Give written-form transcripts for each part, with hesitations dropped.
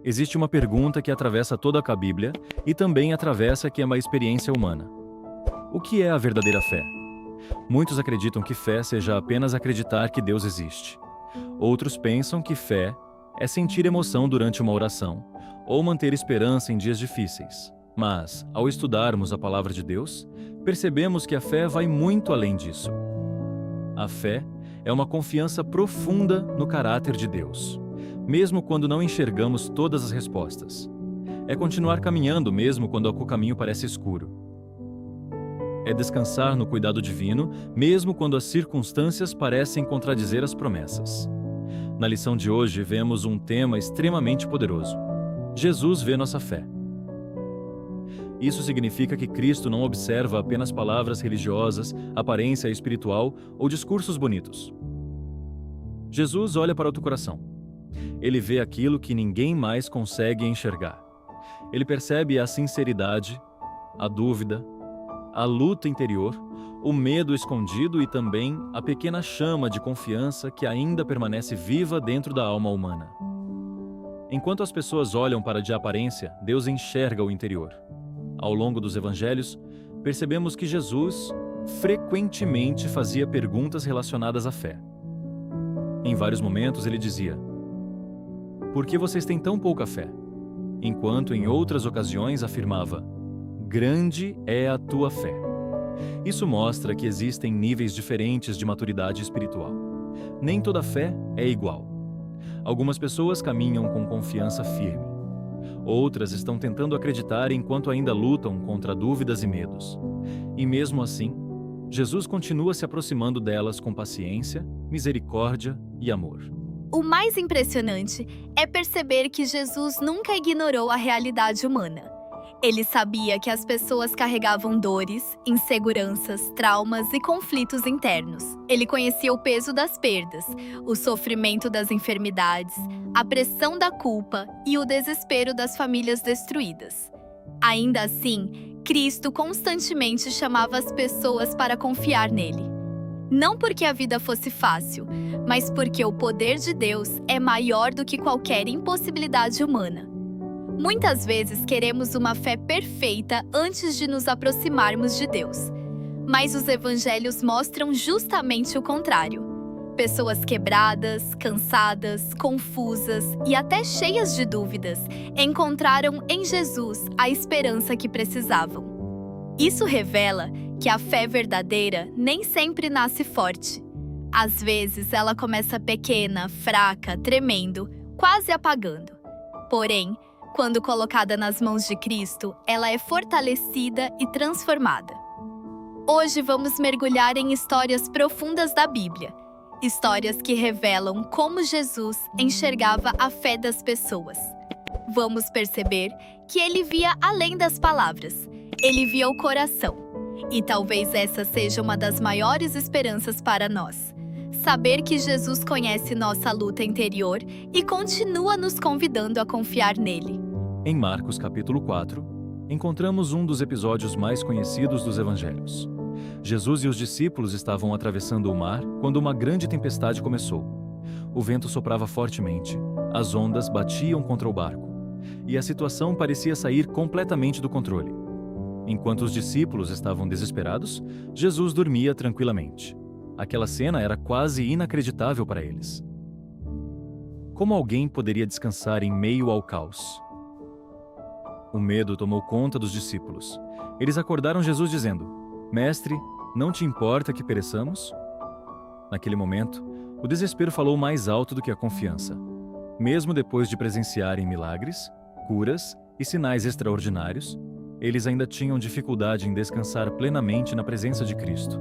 Existe uma pergunta que atravessa toda a Bíblia e também atravessa que é uma experiência humana. O que é a verdadeira fé? Muitos acreditam que fé seja apenas acreditar que Deus existe. Outros pensam que fé é sentir emoção durante uma oração ou manter esperança em dias difíceis. Mas, ao estudarmos a palavra de Deus, percebemos que a fé vai muito além disso. A fé é uma confiança profunda no caráter de Deus, mesmo quando não enxergamos todas as respostas. É continuar caminhando mesmo quando o caminho parece escuro. É descansar no cuidado divino, mesmo quando as circunstâncias parecem contradizer as promessas. Na lição de hoje, vemos um tema extremamente poderoso. Jesus vê nossa fé. Isso significa que Cristo não observa apenas palavras religiosas, aparência espiritual ou discursos bonitos. Jesus olha para o teu coração. Ele vê aquilo que ninguém mais consegue enxergar. Ele percebe a sinceridade, a dúvida, a luta interior, o medo escondido e também a pequena chama de confiança que ainda permanece viva dentro da alma humana. Enquanto as pessoas olham para a aparência, Deus enxerga o interior. Ao longo dos evangelhos, percebemos que Jesus frequentemente fazia perguntas relacionadas à fé. Em vários momentos ele dizia: "Por que vocês têm tão pouca fé?" Enquanto em outras ocasiões afirmava: "Grande é a tua fé." Isso mostra que existem níveis diferentes de maturidade espiritual. Nem toda fé é igual. Algumas pessoas caminham com confiança firme. Outras estão tentando acreditar enquanto ainda lutam contra dúvidas e medos. E mesmo assim, Jesus continua se aproximando delas com paciência, misericórdia e amor. O mais impressionante é perceber que Jesus nunca ignorou a realidade humana. Ele sabia que as pessoas carregavam dores, inseguranças, traumas e conflitos internos. Ele conhecia o peso das perdas, o sofrimento das enfermidades, a pressão da culpa e o desespero das famílias destruídas. Ainda assim, Cristo constantemente chamava as pessoas para confiar nele. Não porque a vida fosse fácil, mas porque o poder de Deus é maior do que qualquer impossibilidade humana. Muitas vezes queremos uma fé perfeita antes de nos aproximarmos de Deus. Mas os evangelhos mostram justamente o contrário. Pessoas quebradas, cansadas, confusas e até cheias de dúvidas encontraram em Jesus a esperança que precisavam. Isso revela que a fé verdadeira nem sempre nasce forte. Às vezes ela começa pequena, fraca, tremendo, quase apagando. Porém, quando colocada nas mãos de Cristo, ela é fortalecida e transformada. Hoje vamos mergulhar em histórias profundas da Bíblia. Histórias que revelam como Jesus enxergava a fé das pessoas. Vamos perceber que ele via além das palavras. Ele via o coração. E talvez essa seja uma das maiores esperanças para nós. Saber que Jesus conhece nossa luta interior e continua nos convidando a confiar nele. Em Marcos capítulo 4, encontramos um dos episódios mais conhecidos dos evangelhos. Jesus e os discípulos estavam atravessando o mar quando uma grande tempestade começou. O vento soprava fortemente, as ondas batiam contra o barco, e a situação parecia sair completamente do controle. Enquanto os discípulos estavam desesperados, Jesus dormia tranquilamente. Aquela cena era quase inacreditável para eles. Como alguém poderia descansar em meio ao caos? O medo tomou conta dos discípulos. Eles acordaram Jesus dizendo: "Mestre, não te importa que pereçamos?" Naquele momento, o desespero falou mais alto do que a confiança. Mesmo depois de presenciarem milagres, curas e sinais extraordinários, eles ainda tinham dificuldade em descansar plenamente na presença de Cristo.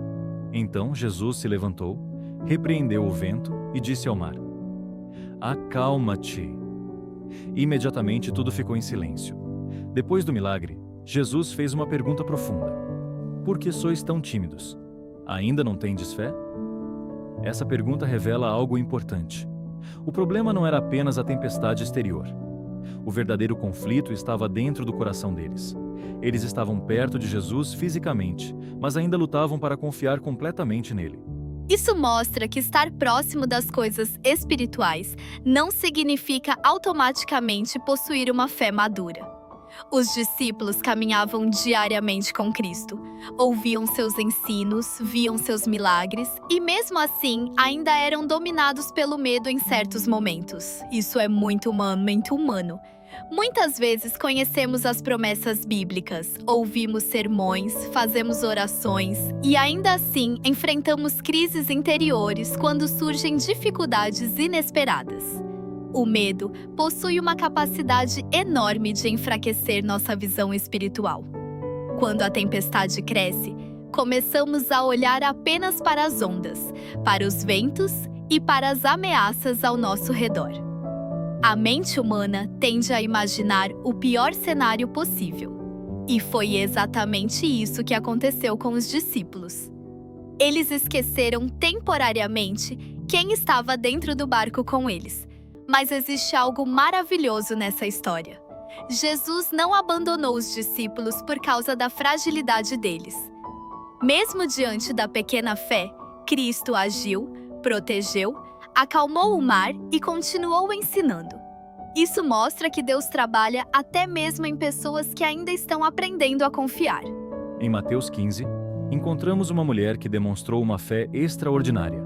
Então Jesus se levantou, repreendeu o vento e disse ao mar: "Acalma-te." Imediatamente tudo ficou em silêncio. Depois do milagre, Jesus fez uma pergunta profunda: "Por que sois tão tímidos? Ainda não tendes fé?" Essa pergunta revela algo importante. O problema não era apenas a tempestade exterior. O verdadeiro conflito estava dentro do coração deles. Eles estavam perto de Jesus fisicamente, mas ainda lutavam para confiar completamente nele. Isso mostra que estar próximo das coisas espirituais não significa automaticamente possuir uma fé madura. Os discípulos caminhavam diariamente com Cristo, ouviam seus ensinos, viam seus milagres e, mesmo assim, ainda eram dominados pelo medo em certos momentos. Isso é muito humano, muito humano. Muitas vezes conhecemos as promessas bíblicas, ouvimos sermões, fazemos orações e ainda assim enfrentamos crises interiores quando surgem dificuldades inesperadas. O medo possui uma capacidade enorme de enfraquecer nossa visão espiritual. Quando a tempestade cresce, começamos a olhar apenas para as ondas, para os ventos e para as ameaças ao nosso redor. A mente humana tende a imaginar o pior cenário possível. E foi exatamente isso que aconteceu com os discípulos. Eles esqueceram temporariamente quem estava dentro do barco com eles. Mas existe algo maravilhoso nessa história. Jesus não abandonou os discípulos por causa da fragilidade deles. Mesmo diante da pequena fé, Cristo agiu, protegeu, acalmou o mar e continuou ensinando. Isso mostra que Deus trabalha até mesmo em pessoas que ainda estão aprendendo a confiar. Em Mateus 15, encontramos uma mulher que demonstrou uma fé extraordinária.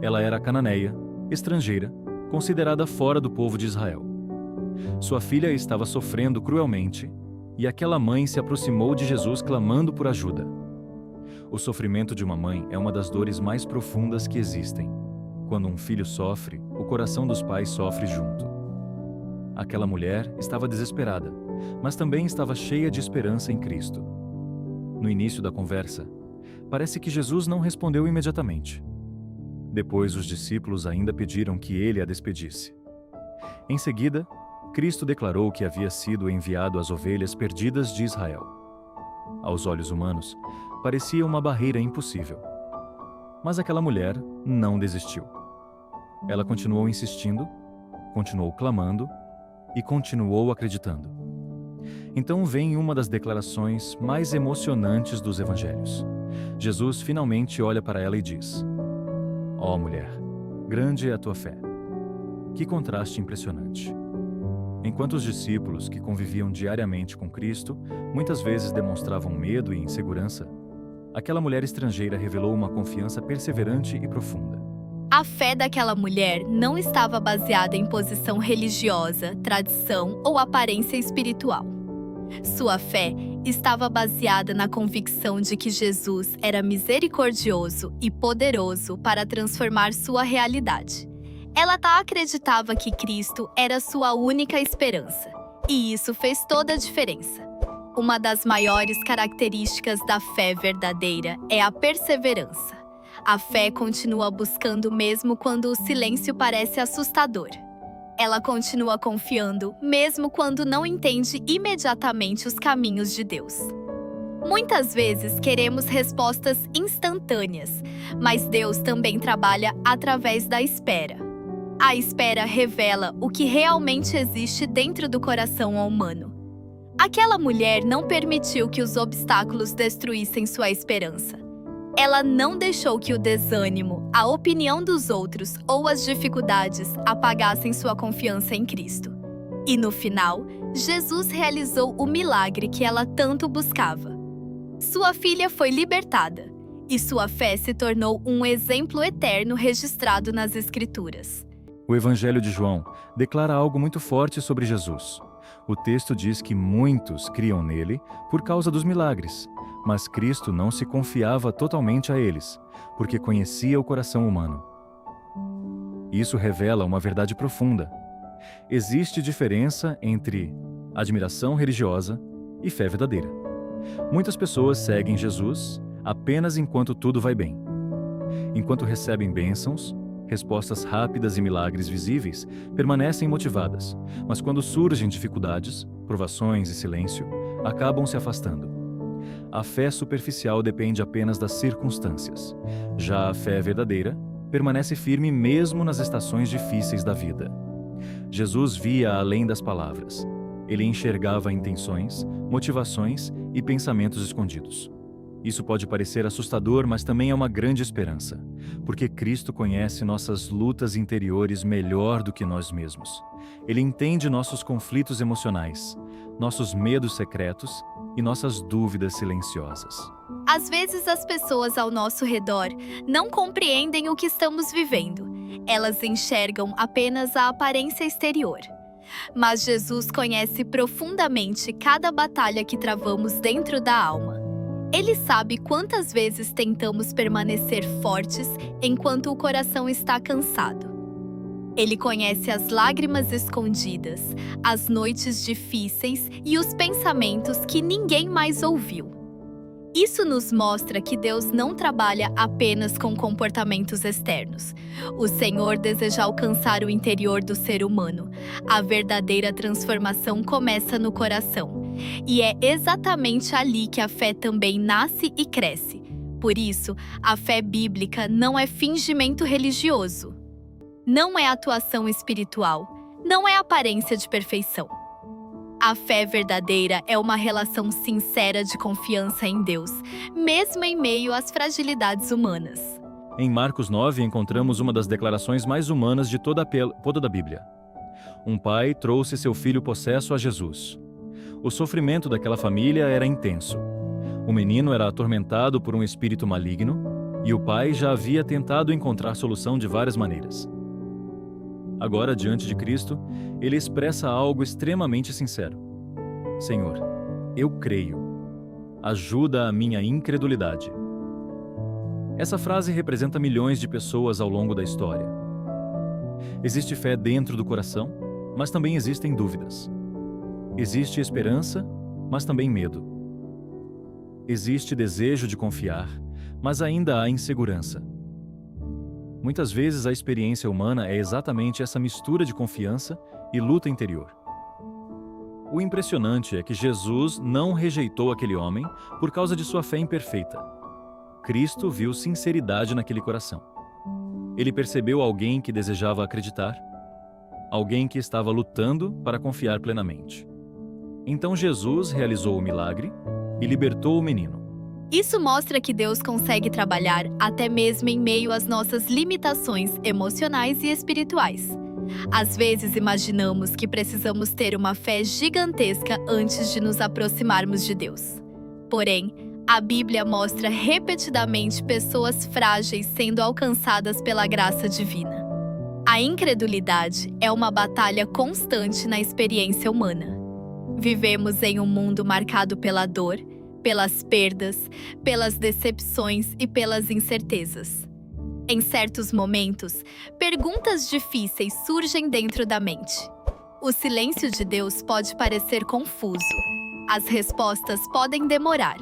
Ela era cananeia, estrangeira, considerada fora do povo de Israel. Sua filha estava sofrendo cruelmente e aquela mãe se aproximou de Jesus clamando por ajuda. O sofrimento de uma mãe é uma das dores mais profundas que existem. Quando um filho sofre, o coração dos pais sofre junto. Aquela mulher estava desesperada, mas também estava cheia de esperança em Cristo. No início da conversa, parece que Jesus não respondeu imediatamente. Depois, os discípulos ainda pediram que ele a despedisse. Em seguida, Cristo declarou que havia sido enviado às ovelhas perdidas de Israel. Aos olhos humanos, parecia uma barreira impossível. Mas aquela mulher não desistiu. Ela continuou insistindo, continuou clamando e continuou acreditando. Então vem uma das declarações mais emocionantes dos evangelhos. Jesus finalmente olha para ela e diz: "Ó mulher, grande é a tua fé." Que contraste impressionante. Enquanto os discípulos que conviviam diariamente com Cristo muitas vezes demonstravam medo e insegurança, aquela mulher estrangeira revelou uma confiança perseverante e profunda. A fé daquela mulher não estava baseada em posição religiosa, tradição ou aparência espiritual. Sua fé estava baseada na convicção de que Jesus era misericordioso e poderoso para transformar sua realidade. Ela acreditava que Cristo era sua única esperança, e isso fez toda a diferença. Uma das maiores características da fé verdadeira é a perseverança. A fé continua buscando mesmo quando o silêncio parece assustador. Ela continua confiando mesmo quando não entende imediatamente os caminhos de Deus. Muitas vezes queremos respostas instantâneas, mas Deus também trabalha através da espera. A espera revela o que realmente existe dentro do coração humano. Aquela mulher não permitiu que os obstáculos destruíssem sua esperança. Ela não deixou que o desânimo, a opinião dos outros ou as dificuldades apagassem sua confiança em Cristo. E no final, Jesus realizou o milagre que ela tanto buscava. Sua filha foi libertada, e sua fé se tornou um exemplo eterno registrado nas Escrituras. O Evangelho de João declara algo muito forte sobre Jesus. O texto diz que muitos criam nele por causa dos milagres, mas Cristo não se confiava totalmente a eles, porque conhecia o coração humano. Isso revela uma verdade profunda. Existe diferença entre admiração religiosa e fé verdadeira. Muitas pessoas seguem Jesus apenas enquanto tudo vai bem. Enquanto recebem bênçãos, respostas rápidas e milagres visíveis, permanecem motivadas, mas quando surgem dificuldades, provações e silêncio, acabam se afastando. A fé superficial depende apenas das circunstâncias. Já a fé verdadeira permanece firme mesmo nas estações difíceis da vida. Jesus via além das palavras. Ele enxergava intenções, motivações e pensamentos escondidos. Isso pode parecer assustador, mas também é uma grande esperança, porque Cristo conhece nossas lutas interiores melhor do que nós mesmos. Ele entende nossos conflitos emocionais, nossos medos secretos e nossas dúvidas silenciosas. Às vezes as pessoas ao nosso redor não compreendem o que estamos vivendo. Elas enxergam apenas a aparência exterior. Mas Jesus conhece profundamente cada batalha que travamos dentro da alma. Ele sabe quantas vezes tentamos permanecer fortes enquanto o coração está cansado. Ele conhece as lágrimas escondidas, as noites difíceis e os pensamentos que ninguém mais ouviu. Isso nos mostra que Deus não trabalha apenas com comportamentos externos. O Senhor deseja alcançar o interior do ser humano. A verdadeira transformação começa no coração. E é exatamente ali que a fé também nasce e cresce. Por isso, a fé bíblica não é fingimento religioso. Não é atuação espiritual. Não é aparência de perfeição. A fé verdadeira é uma relação sincera de confiança em Deus, mesmo em meio às fragilidades humanas. Em Marcos 9 encontramos uma das declarações mais humanas de toda a Bíblia. Um pai trouxe seu filho possesso a Jesus. O sofrimento daquela família era intenso. O menino era atormentado por um espírito maligno e o pai já havia tentado encontrar solução de várias maneiras. Agora, diante de Cristo, ele expressa algo extremamente sincero. Senhor, eu creio. Ajuda a minha incredulidade. Essa frase representa milhões de pessoas ao longo da história. Existe fé dentro do coração, mas também existem dúvidas. Existe esperança, mas também medo. Existe desejo de confiar, mas ainda há insegurança. Muitas vezes a experiência humana é exatamente essa mistura de confiança e luta interior. O impressionante é que Jesus não rejeitou aquele homem por causa de sua fé imperfeita. Cristo viu sinceridade naquele coração. Ele percebeu alguém que desejava acreditar, alguém que estava lutando para confiar plenamente. Então Jesus realizou o milagre e libertou o menino. Isso mostra que Deus consegue trabalhar até mesmo em meio às nossas limitações emocionais e espirituais. Às vezes imaginamos que precisamos ter uma fé gigantesca antes de nos aproximarmos de Deus. Porém, a Bíblia mostra repetidamente pessoas frágeis sendo alcançadas pela graça divina. A incredulidade é uma batalha constante na experiência humana. Vivemos em um mundo marcado pela dor, pelas perdas, pelas decepções e pelas incertezas. Em certos momentos, perguntas difíceis surgem dentro da mente. O silêncio de Deus pode parecer confuso. As respostas podem demorar.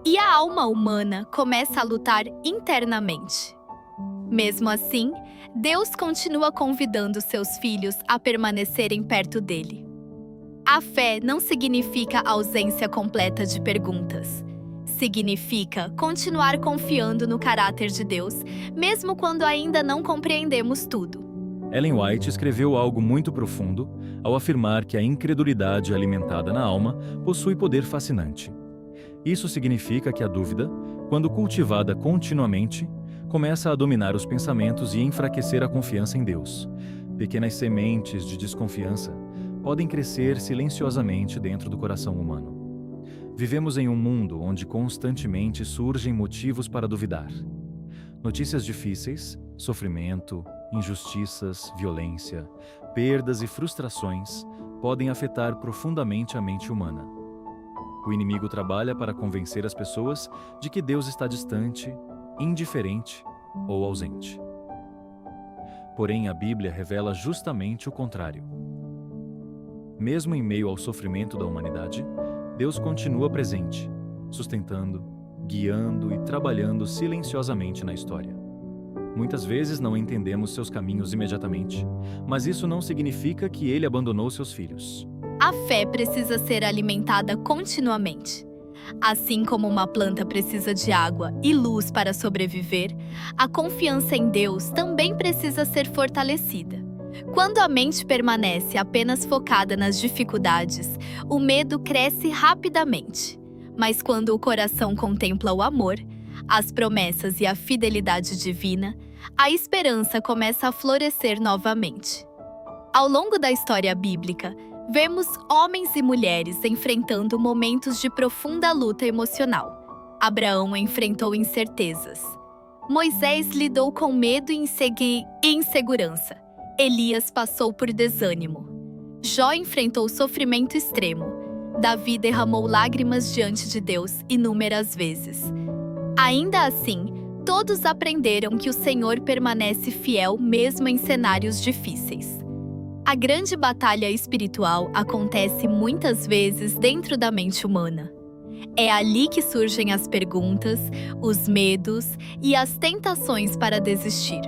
E a alma humana começa a lutar internamente. Mesmo assim, Deus continua convidando seus filhos a permanecerem perto dele. A fé não significa ausência completa de perguntas. Significa continuar confiando no caráter de Deus, mesmo quando ainda não compreendemos tudo. Ellen White escreveu algo muito profundo ao afirmar que a incredulidade alimentada na alma possui poder fascinante. Isso significa que a dúvida, quando cultivada continuamente, começa a dominar os pensamentos e enfraquecer a confiança em Deus. Pequenas sementes de desconfiança podem crescer silenciosamente dentro do coração humano. Vivemos em um mundo onde constantemente surgem motivos para duvidar. Notícias difíceis, sofrimento, injustiças, violência, perdas e frustrações podem afetar profundamente a mente humana. O inimigo trabalha para convencer as pessoas de que Deus está distante, indiferente ou ausente. Porém, a Bíblia revela justamente o contrário. Mesmo em meio ao sofrimento da humanidade, Deus continua presente, sustentando, guiando e trabalhando silenciosamente na história. Muitas vezes não entendemos seus caminhos imediatamente, mas isso não significa que ele abandonou seus filhos. A fé precisa ser alimentada continuamente. Assim como uma planta precisa de água e luz para sobreviver, a confiança em Deus também precisa ser fortalecida. Quando a mente permanece apenas focada nas dificuldades, o medo cresce rapidamente. Mas quando o coração contempla o amor, as promessas e a fidelidade divina, a esperança começa a florescer novamente. Ao longo da história bíblica, vemos homens e mulheres enfrentando momentos de profunda luta emocional. Abraão enfrentou incertezas. Moisés lidou com medo e insegurança. Elias passou por desânimo. Jó enfrentou sofrimento extremo. Davi derramou lágrimas diante de Deus inúmeras vezes. Ainda assim, todos aprenderam que o Senhor permanece fiel mesmo em cenários difíceis. A grande batalha espiritual acontece muitas vezes dentro da mente humana. É ali que surgem as perguntas, os medos e as tentações para desistir.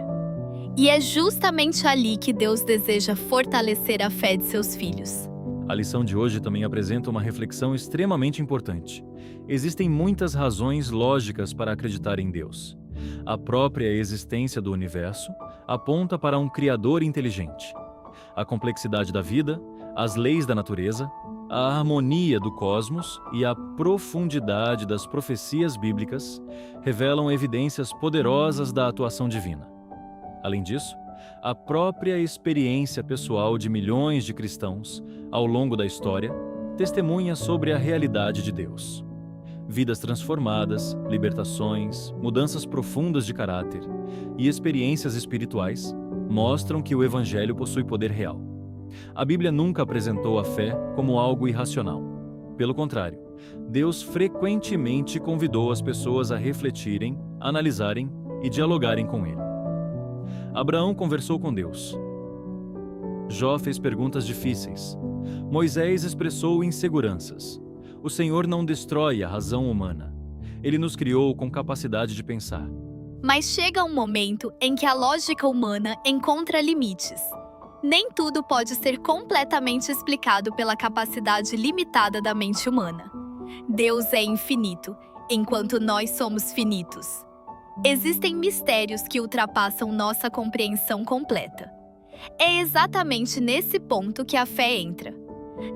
E é justamente ali que Deus deseja fortalecer a fé de seus filhos. A lição de hoje também apresenta uma reflexão extremamente importante. Existem muitas razões lógicas para acreditar em Deus. A própria existência do universo aponta para um Criador inteligente. A complexidade da vida, as leis da natureza, a harmonia do cosmos e a profundidade das profecias bíblicas revelam evidências poderosas da atuação divina. Além disso, a própria experiência pessoal de milhões de cristãos, ao longo da história, testemunha sobre a realidade de Deus. Vidas transformadas, libertações, mudanças profundas de caráter e experiências espirituais mostram que o Evangelho possui poder real. A Bíblia nunca apresentou a fé como algo irracional. Pelo contrário, Deus frequentemente convidou as pessoas a refletirem, analisarem e dialogarem com Ele. Abraão conversou com Deus. Jó fez perguntas difíceis. Moisés expressou inseguranças. O Senhor não destrói a razão humana. Ele nos criou com capacidade de pensar. Mas chega um momento em que a lógica humana encontra limites. Nem tudo pode ser completamente explicado pela capacidade limitada da mente humana. Deus é infinito, enquanto nós somos finitos. Existem mistérios que ultrapassam nossa compreensão completa. É exatamente nesse ponto que a fé entra.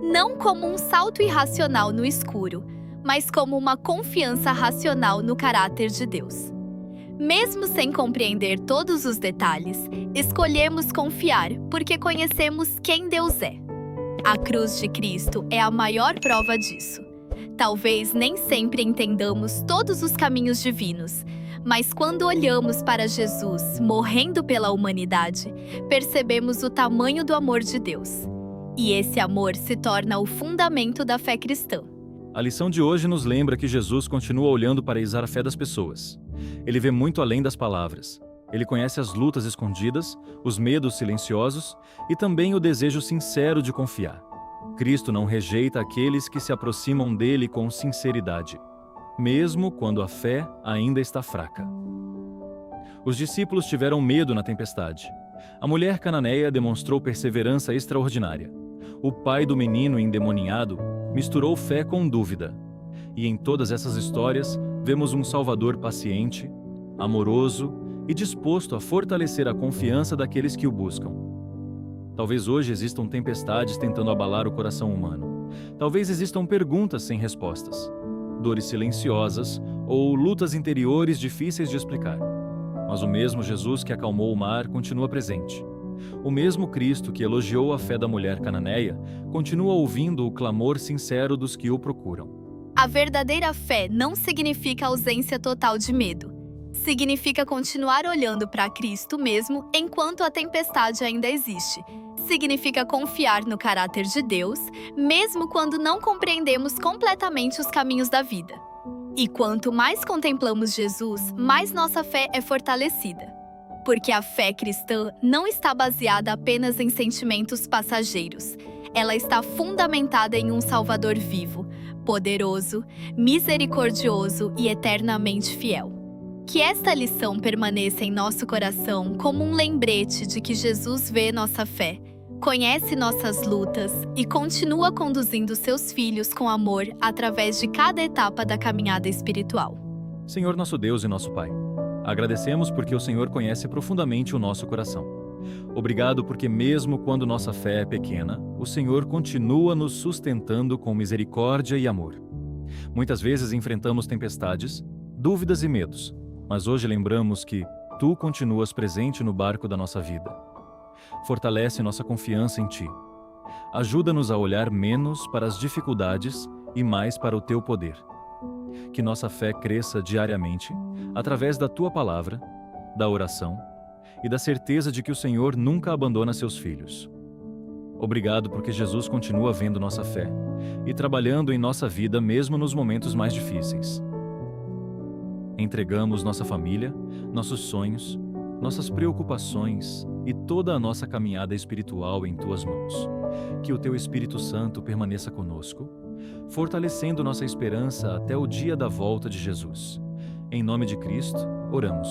Não como um salto irracional no escuro, mas como uma confiança racional no caráter de Deus. Mesmo sem compreender todos os detalhes, escolhemos confiar porque conhecemos quem Deus é. A cruz de Cristo é a maior prova disso. Talvez nem sempre entendamos todos os caminhos divinos, mas quando olhamos para Jesus morrendo pela humanidade, percebemos o tamanho do amor de Deus. E esse amor se torna o fundamento da fé cristã. A lição de hoje nos lembra que Jesus continua olhando para a fé das pessoas. Ele vê muito além das palavras. Ele conhece as lutas escondidas, os medos silenciosos e também o desejo sincero de confiar. Cristo não rejeita aqueles que se aproximam dele com sinceridade, mesmo quando a fé ainda está fraca. Os discípulos tiveram medo na tempestade. A mulher cananeia demonstrou perseverança extraordinária. O pai do menino endemoniado misturou fé com dúvida. E em todas essas histórias, vemos um Salvador paciente, amoroso e disposto a fortalecer a confiança daqueles que o buscam. Talvez hoje existam tempestades tentando abalar o coração humano. Talvez existam perguntas sem respostas, dores silenciosas ou lutas interiores difíceis de explicar. Mas o mesmo Jesus que acalmou o mar continua presente. O mesmo Cristo que elogiou a fé da mulher cananeia continua ouvindo o clamor sincero dos que o procuram. A verdadeira fé não significa ausência total de medo. Significa continuar olhando para Cristo mesmo enquanto a tempestade ainda existe. Significa confiar no caráter de Deus, mesmo quando não compreendemos completamente os caminhos da vida. E quanto mais contemplamos Jesus, mais nossa fé é fortalecida. Porque a fé cristã não está baseada apenas em sentimentos passageiros. Ela está fundamentada em um Salvador vivo, poderoso, misericordioso e eternamente fiel. Que esta lição permaneça em nosso coração como um lembrete de que Jesus vê nossa fé, conhece nossas lutas e continua conduzindo seus filhos com amor através de cada etapa da caminhada espiritual. Senhor nosso Deus e nosso Pai, agradecemos porque o Senhor conhece profundamente o nosso coração. Obrigado porque mesmo quando nossa fé é pequena, o Senhor continua nos sustentando com misericórdia e amor. Muitas vezes enfrentamos tempestades, dúvidas e medos, mas hoje lembramos que Tu continuas presente no barco da nossa vida. Fortalece nossa confiança em Ti. Ajuda-nos a olhar menos para as dificuldades e mais para o Teu poder. Que nossa fé cresça diariamente, através da Tua palavra, da oração e da certeza de que o Senhor nunca abandona seus filhos. Obrigado porque Jesus continua vendo nossa fé e trabalhando em nossa vida mesmo nos momentos mais difíceis. Entregamos nossa família, nossos sonhos, nossas preocupações e toda a nossa caminhada espiritual em Tuas mãos. Que o Teu Espírito Santo permaneça conosco, fortalecendo nossa esperança até o dia da volta de Jesus. Em nome de Cristo, oramos.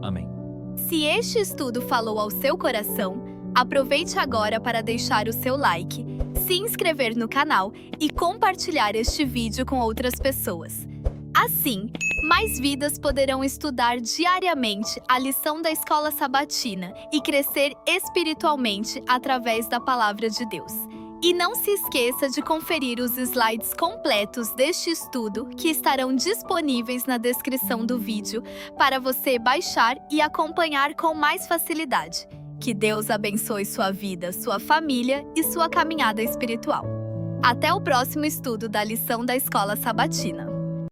Amém. Se este estudo falou ao seu coração, aproveite agora para deixar o seu like, se inscrever no canal e compartilhar este vídeo com outras pessoas. Assim, mais vidas poderão estudar diariamente a lição da Escola Sabatina e crescer espiritualmente através da Palavra de Deus. E não se esqueça de conferir os slides completos deste estudo que estarão disponíveis na descrição do vídeo para você baixar e acompanhar com mais facilidade. Que Deus abençoe sua vida, sua família e sua caminhada espiritual. Até o próximo estudo da lição da Escola Sabatina.